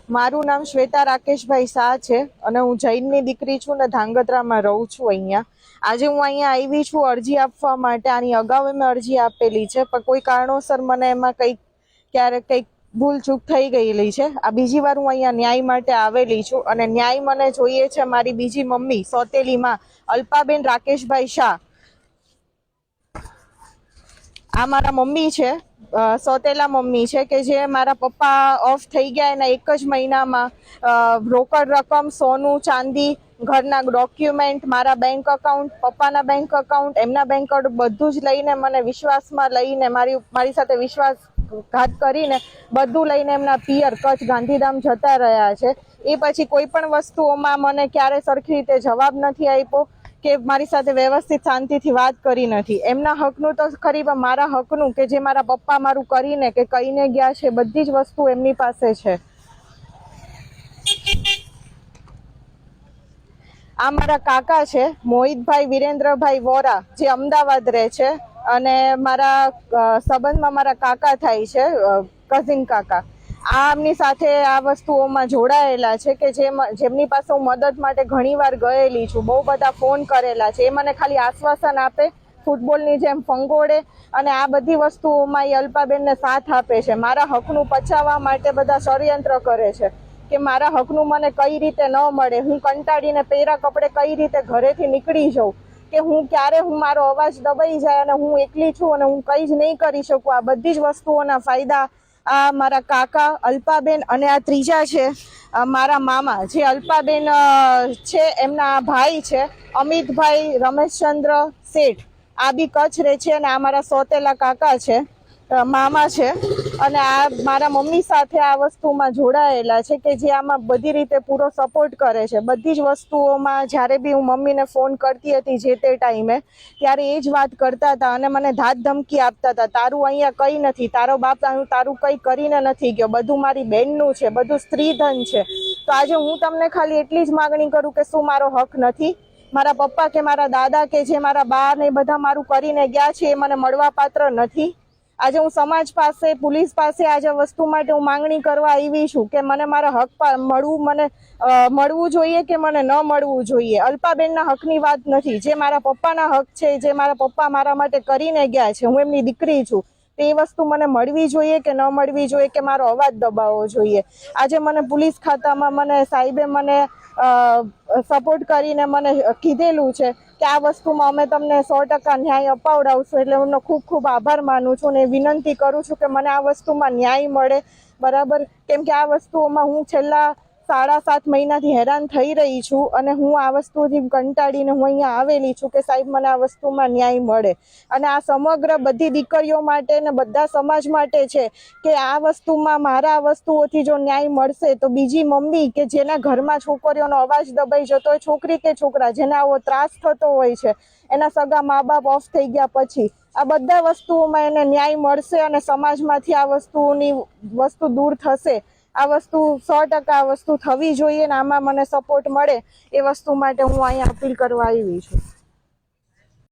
મારું નામ શ્વેતા રાકેશભાઈ શાહ છે અને હું જૈનની દીકરી છું ને ધાંગધ્રામાં રહું છું અહીંયા. આજે હું અહીંયા આવી છું અરજી આપવા માટે. આની અગાઉ મેં અરજી આપેલી છે પણ કોઈ કારણોસર મને એમાં ક્યારેક ભૂલ ચૂક થઈ ગયેલી છે. આ બીજી વાર હું અહીંયા ન્યાય માટે આવેલી છું અને ન્યાય મને જોઈએ છે મારી બીજી મમ્મી સોતેલી માં અલ્પાબેન રાકેશભાઈ શાહ. આ મારા મમ્મી છે, સોતેલા મમ્મી છે કે જે મારા પપ્પા ઓફ થઈ ગયા એના એક જ મહિનામાં રોકડ રકમ, સોનું, ચાંદી, ઘરના ડોક્યુમેન્ટ, મારા બેંક અકાઉન્ટ, પપ્પાના બેંક અકાઉન્ટ, એમના બેંક અકાઉન્ટ બધું જ લઈને મને વિશ્વાસમાં લઈને મારી સાથે વિશ્વાસઘાત કરીને બધું લઈને એમના પિયર કચ્છ ગાંધીધામ જતા રહ્યા છે. એ પછી કોઈ પણ વસ્તુઓમાં મને ક્યારે સરખી રીતે જવાબ નથી આપ્યો કે મારી સાથે વ્યવસ્થિત શાંતિથી વાત કરી નથી. એમના હકનું તો ખરી પણ મારા હકનું કે જે મારા પપ્પા મારું કરીને કે કહીને ગયા છે બધી જ વસ્તુ એમની પાસે છે. આ મારા કાકા છે મોહિતભાઈ વિરેન્દ્રભાઈ વોરા જે અમદાવાદ રહે છે અને મારા સંબંધમાં મારા કાકા થાય છે, કઝિન કાકા. આમની સાથે આ વસ્તુઓમાં જોડાયેલા છે કે જેમની પાસે હું મદદ માટે ઘણીવાર ગયેલી છું, બહુ બધા ફોન કરેલા છે. એ મને ખાલી આશ્વાસન આપે, ફૂટબોલની જેમ ફંગોળે અને આ બધી વસ્તુઓમાં એ અલ્પાબેનને સાથ આપે છે. મારા હકનું પચાવવા માટે બધા ષડયંત્ર કરે છે કે મારા હકનું મને કઈ રીતે ન મળે, હું કંટાળીને પહેરા કપડે કઈ રીતે ઘરેથી નીકળી જાઉં, કે હું મારો અવાજ દબાઈ જાય અને હું એકલી છું અને હું કંઈ જ નહીં કરી શકું. આ બધી જ વસ્તુઓના ફાયદા આ મારા કાકા અલ્પાબેન અને આ ત્રીજા છે મારા મામા જે અલ્પાબેન છે એમના ભાઈ છે અમિતભાઈ રમેશચંદ્ર શેઠ. આ બી કચ્છ રહે છે અને આ મારા સોતેલા કાકા છે, મામા છે અને આ મારા મમ્મી સાથે આ વસ્તુમાં જોડાયેલા છે કે જે આમાં બધી રીતે પૂરો સપોર્ટ કરે છે. બધી જ વસ્તુઓમાં જ્યારે બી હું મમ્મીને ફોન કરતી હતી જે તે ટાઈમે ત્યારે એ જ વાત કરતા હતા અને મને ધાક ધમકી આપતા હતા, તારું અહીંયા કંઈ નથી, તારો બાપ તારું કંઈ કરીને નથી ગયો, બધું મારી બહેનનું છે, બધું સ્ત્રીધન છે. તો આજે હું તમને ખાલી એટલી જ માગણી કરું કે શું મારો હક નથી? મારા પપ્પા કે મારા દાદા કે જે મારા બા ને બધા મારું કરીને ગયા છે એ મને મળવા પાત્ર નથી? આજે હું સમાજ પાસે, પોલીસ પાસે આજે વસ્તુ માટે હું માંગણી કરવા આવી છું કે મને મારા હક મળવું જોઈએ કે મને ન મળવું જોઈએ. અલ્પાબેનના હકની વાત નથી, જે મારા પપ્પાના હક છે, જે મારા પપ્પા મારા માટે કરીને ગયા છે, હું એમની દીકરી છું, તે વસ્તુ મને મળવી જોઈએ કે ન મળવી જોઈએ કે મારો અવાજ દબાવવો જોઈએ. આજે મને પોલીસ ખાતામાં મને સાહેબે મને સપોર્ટ કરીને મને કીધેલું છે કે આ વસ્તુમાં અમે તમને 100% ન્યાય અપાવડાવશું. એટલે હું એમનો ખૂબ ખૂબ આભાર માનું છું અને વિનંતી કરું છું કે મને આ વસ્તુમાં ન્યાય મળે, બરાબર. કેમ કે આ વસ્તુઓમાં હું છેલ્લા 7.5 મહિનાથી હેરાન થઈ રહી છું અને હું આ વસ્તુથી કંટાળીને હું અહીંયા આવેલી છું કે સાહેબ મને આ વસ્તુમાં ન્યાય મળે. અને આ સમગ્ર બધી દીકરીઓ માટે ને બધા સમાજ માટે છે કે આ વસ્તુમાં મારા આ વસ્તુઓથી જો ન્યાય મળશે તો બીજી મમ્મી કે જેના ઘરમાં છોકરીઓનો અવાજ દબાઈ જતો હોય, છોકરી કે છોકરા જેને આવો ત્રાસ થતો હોય છે, એના સગા મા બાપ ઓફ થઈ ગયા પછી આ બધા વસ્તુઓમાં એને ન્યાય મળશે અને સમાજમાંથી આ વસ્તુ દૂર થશે. આ વસ્તુ 100% આ વસ્તુ થવી જોઈએ ને આમાં મને સપોર્ટ મળે એ વસ્તુ માટે હું અહીંયા અપીલ કરવા આવી છું.